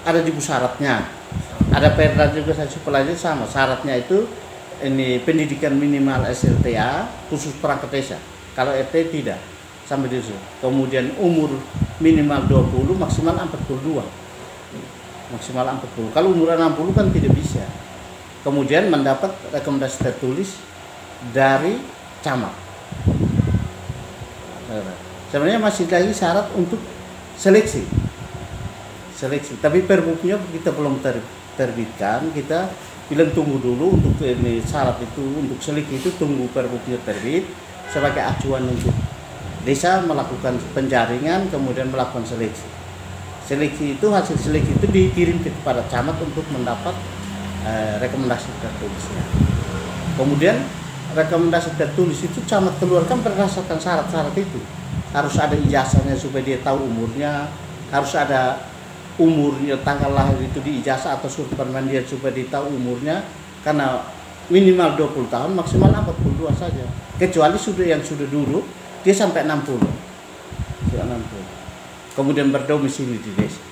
ada juga syaratnya. Ada perda juga saya pelajari sama syaratnya itu ini pendidikan minimal SLTA khusus perangkat desa. Kalau RT tidak sampai di situ. Kemudian umur minimal 20 maksimal 42. Maksimal 40. Kalau umur 60 kan tidak bisa. Kemudian mendapat rekomendasi tertulis dari camat. Sebenarnya masih lagi syarat untuk seleksi. Tapi perbuknya kita belum terbitkan. Kita bilang tunggu dulu untuk ini syarat itu untuk seleksi itu tunggu perbuknya terbit sebagai acuan untuk desa melakukan penjaringan kemudian melakukan seleksi. Seleksi itu hasil seleksi itu dikirim kepada camat untuk mendapat rekomendasi tertulisnya. Kemudian rekomendasi tertulis itu camat keluarkan berdasarkan syarat-syarat itu. Harus ada ijazahnya supaya dia tahu umurnya, harus ada umurnya tanggal lahir itu di ijazah atau surat permandian supaya dia tahu umurnya, karena minimal 20 tahun maksimal 42 saja. Kecuali yang sudah dulu dia sampai 60. Kemudian berdomisili di desa.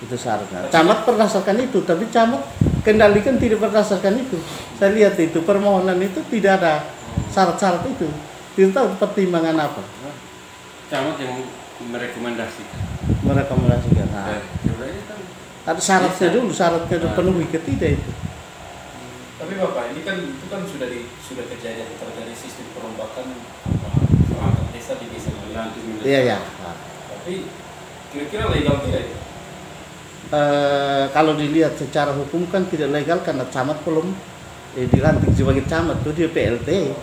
Itu syaratnya. Camat berdasarkan itu, tapi camat kendalikan tidak berdasarkan itu. Saya lihat itu permohonan itu tidak ada syarat-syarat itu. Tidak tahu pertimbangan apa. Camat yang merekomendasikan. Nah. Ada syaratnya dulu, syaratnya penuhi ketidak itu. Tapi Bapak, ini kan itu kan sudah kejadian terjadi sistem perombakan perangkat desa di desa lain. Iya. Tapi kira-kira legal tidak itu? Kalau dilihat secara hukum kan tidak legal karena camat belum dilantik sebagai camat tuh dia PLT.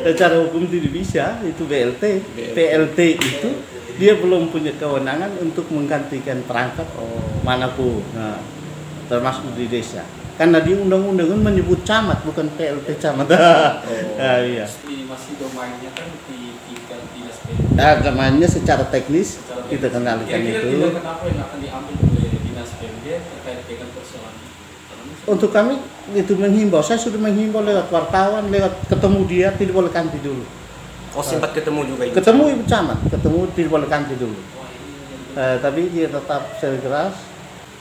Secara hukum tidak bisa itu PLT. PLT itu dia belum punya kewenangan untuk menggantikan perangkat manapun. Nah, termasuk di desa. Karena di undang-undang menyebut camat bukan PLT camat. Iya. Masih domainnya kan di tingkat dinas domainnya secara teknis kita kendalikan itu. Kira-kira kenapa yang akan diambil oleh dinas PMD terkait dengan persoalan ini? Untuk kami itu menghimbau, saya sudah menghimbau lewat wartawan, lewat ketemu dia tidak boleh ganti dulu. Oh sempat ketemu juga ibu? Ketemu ibu camat, ketemu tidak boleh ganti dulu. Tapi dia tetap keras.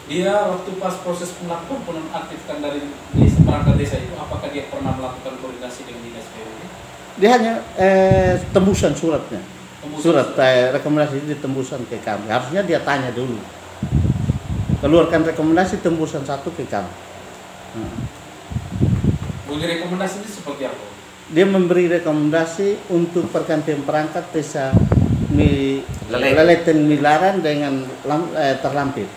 Dia waktu pas proses melakukan penonaktifkan dari perangkat desa itu, apakah dia pernah melakukan koordinasi dengan dinas PMD? Dia hanya tembusan suratnya. Surat rekomendasi itu ditembusan ke kami. Harusnya dia tanya dulu. Keluarkan rekomendasi tembusan satu ke kami. Bunyi rekomendasi ini seperti apa? Dia memberi rekomendasi untuk pergantian perangkat desa Leleten Milaran dengan terlampir.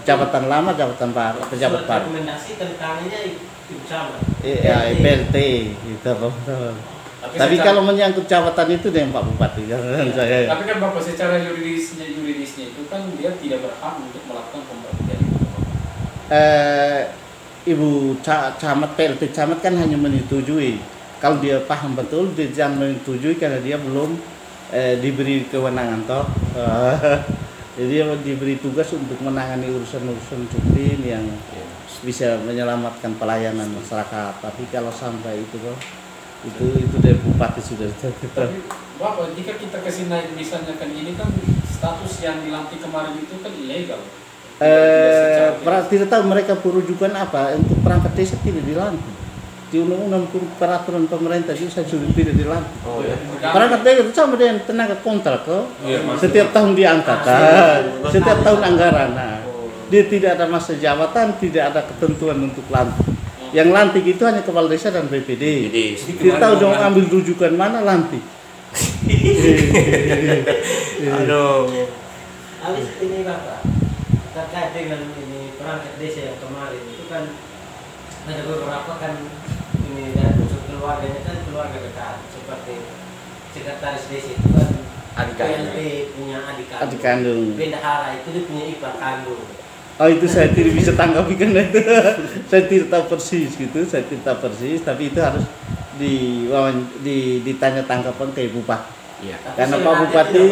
Jabatan lama, jabatan baru, pejabat baru. Rekomendasi tentangnya itu sama. Iya, PLT gitu. Tapi kalau menyangkut jabatan itu dengan Pak Bupati saya. Tapi kan Bapak secara yuridisnya itu kan dia tidak berhak untuk melakukan pemberhentian. Ibu camat PLT camat kan hanya menyetujui. Kalau dia paham betul dia jangan menyetujui karena dia belum diberi kewenangan toh. Jadi dia diberi tugas untuk menangani urusan-urusan rutin yang bisa menyelamatkan pelayanan masyarakat. Tapi kalau sampai itu toh itu dari bupati sudah. Tapi Bapak, jika kita kasih naik misalnya kan ini kan status yang dilantik kemarin itu kan ilegal. Tidak tahu mereka perujukan apa untuk perangkat desa tidak dilantik. Di undang-undang peraturan pemerintah juga saya sudah tidak dilantik. Perangkat desa itu sama dengan tenaga kontrak setiap tahun diangkat, setiap tahun anggaran. Dia tidak ada masa jabatan, tidak ada ketentuan untuk lantik. Yang lantik itu hanya kepala desa dan BPD. Kita tahu dong ambil rujukan mana lantik. Aduh. Habis ini Bapak, terkait dengan ini perangkat desa yang kemarin itu kan ada beberapa kan ini dari unsur keluarganya kan keluarga dekat seperti sekretaris desa itu kan PLT punya adik kandung. Bendahara itu dia punya ipar kandung. Oh itu saya tidak bisa tanggapi karena itu saya tidak tahu persis gitu, saya tidak tahu persis, tapi itu harus ditanya tanggapan ke Bupati. Iya. Karena Pak Bupati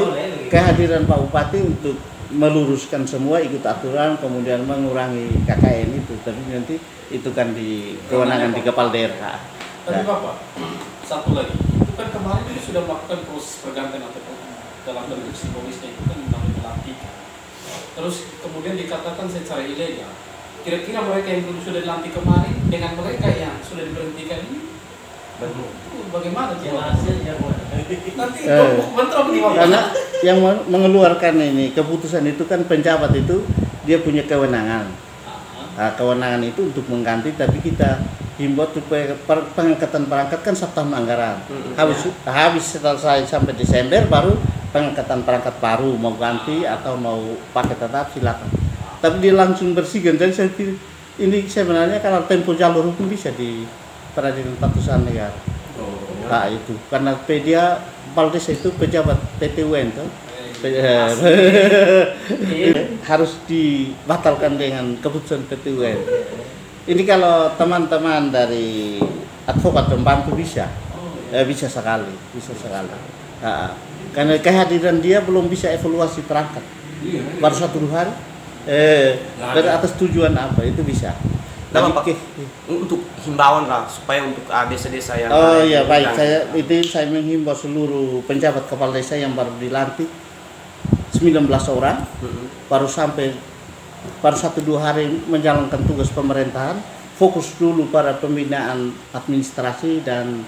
kehadiran Pak Bupati untuk meluruskan semua ikut aturan kemudian mengurangi KKN itu, tapi nanti itu kan di kewenangan di kepala daerah. Tapi Bapak, satu lagi, itu kan kemarin itu sudah melakukan proses pergantian atau dalam bentuk simbolisnya itu kan namanya pelantikan. terus kemudian dikatakan secara ilegal. Kira-kira mereka yang dulu sudah dilantik kemarin dengan mereka yang sudah diberhentikan ini bagaimana? Jelasnya jangan. Nanti bentrok nih Bapak. Karena yang mengeluarkan ini keputusan itu kan penjabat itu dia punya kewenangan. Nah, kewenangan itu untuk mengganti, tapi kita himbau supaya pengangkatan perangkat kan setahun anggaran. Habis selesai sampai Desember baru pengangkatan perangkat baru, mau ganti atau mau pakai tetap silakan. Tapi dia langsung bersihkan. Jadi saya pikir ini sebenarnya kalau tempo jalur hukum bisa di peradilan tatasan negara. Nah itu karena dia kepala desa itu pejabat PT UN tuh. Harus dibatalkan dengan keputusan PT UN. Ini kalau teman-teman dari advokat pembantu bisa, bisa sekali. Nah, karena kehadiran dia belum bisa evaluasi perangkat, baru 1-2 hari. Dari atas tujuan apa itu bisa. Nah, Pak, untuk himbauan lah supaya untuk desa-desa yang iya baik, saya menghimbau seluruh penjabat kepala desa yang baru dilantik 19 orang, baru 1-2 hari menjalankan tugas pemerintahan, fokus dulu pada pembinaan administrasi dan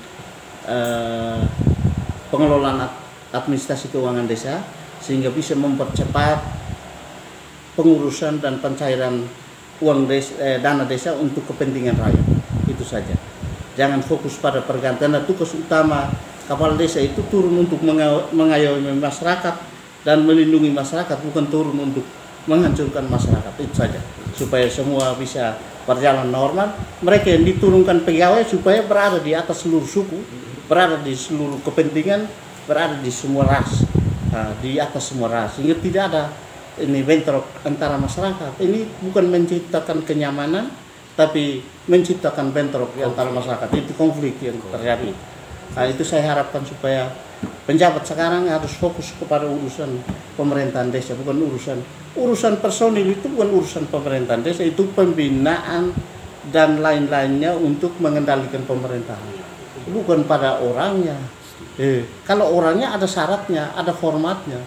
pengelolaan administrasi keuangan desa sehingga bisa mempercepat pengurusan dan pencairan uang desa, dana desa untuk kepentingan rakyat. Itu saja. Jangan fokus pada pergantian. Tugas utama kepala desa itu turun untuk mengayomi masyarakat dan melindungi masyarakat, bukan turun untuk menghancurkan masyarakat. Itu saja. Supaya semua bisa berjalan normal. Mereka yang diturunkan pegawai supaya berada di atas seluruh suku, berada di seluruh kepentingan, berada di semua ras, di atas semua ras. Sehingga tidak ada ini bentrok antara masyarakat. Ini bukan menciptakan kenyamanan, tapi menciptakan bentrok antara masyarakat. Itu konflik yang terjadi. Nah, itu saya harapkan supaya penjabat sekarang harus fokus kepada urusan pemerintahan desa, bukan urusan personil. Itu bukan urusan pemerintahan desa, itu pembinaan dan lain-lainnya untuk mengendalikan pemerintahan, bukan pada orangnya. Kalau orangnya ada syaratnya, ada formatnya.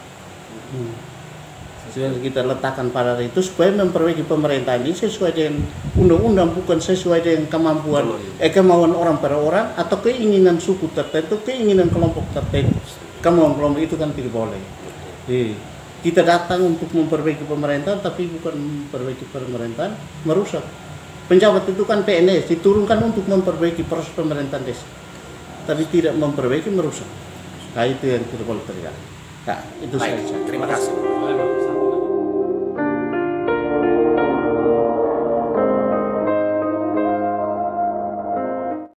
Kita letakkan pada itu supaya memperbaiki pemerintahan ini sesuai dengan undang-undang, bukan sesuai dengan kemauan orang per orang atau keinginan suku tertentu, keinginan kelompok tertentu. Kemauan kelompok itu kan tidak boleh. Kita datang untuk memperbaiki pemerintahan, tapi bukan memperbaiki pemerintahan, merusak. Penjabat itu kan PNS, diturunkan untuk memperbaiki proses pemerintahan desa, tapi tidak memperbaiki, merusak. Nah itu yang tidak boleh terjadi. Nah itu saja. Terima kasih.